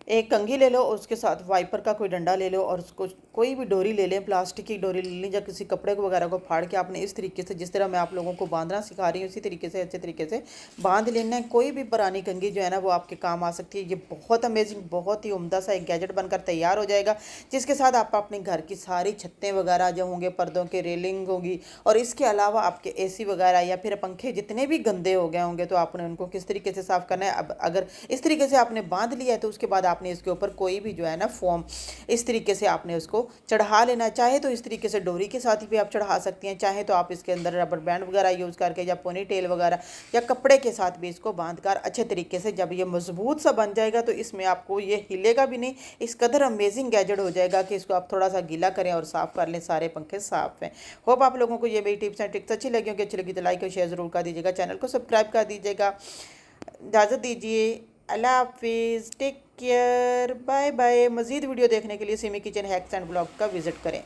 एक कंघी ले लो और उसके साथ वाइपर का कोई डंडा ले लो और उसको कोई भी डोरी ले लें, प्लास्टिक की डोरी ले लें या किसी कपड़े को वगैरह को फाड़ के आपने इस तरीके से, जिस तरह मैं आप लोगों को बांधना सिखा रही हूँ, इसी तरीके से अच्छे तरीके से बांध लेना है। कोई भी पुरानी कंघी जो है ना वो आपके काम आ सकती है। ये बहुत अमेजिंग, बहुत ही उम्दा सा एक गैजेट बनकर तैयार हो जाएगा, जिसके साथ आप अपने घर की सारी छतें वगैरह जो होंगे, पर्दों के रेलिंग होगी, और इसके अलावा आपके एसी वगैरह या फिर पंखे जितने भी गंदे हो गए होंगे तो आपने उनको किस तरीके से साफ़ करना है। अब अगर इस तरीके से आपने बांध लिया है तो उसके बाद आपने इसके ऊपर कोई भी जो है ना फोम इस तरीके से आपने उसको चढ़ा लेना। चाहे तो इस तरीके से डोरी के साथ भी आप चढ़ा सकती हैं, चाहे तो आप इसके अंदर रबर बैंड वगैरह यूज़ करके या पोनी टेल वगैरह या कपड़े के साथ भी इसको बांध कर अच्छे तरीके से, जब ये मजबूत सा बन जाएगा तो इसमें आपको ये हिलेगा भी नहीं। इस कदर अमेजिंग गैजेट हो जाएगा कि इसको आप थोड़ा सा गीला करें और साफ़ कर लें, सारे पंखे साफ़ हैं। होप आप लोगों को ये मेरी टिप्स एंड ट्रिक्स अच्छी लगी होगी। अच्छी लगी तो लाइक और शेयर ज़रूर कर दीजिएगा, चैनल को सब्सक्राइब कर दीजिएगा। इजाज़त दीजिए, अल्लाह हाफिज़, टेक केयर, बाय बाय। मज़ीद वीडियो देखने के लिए Simi kitchen hacks and blog का विज़िट करें।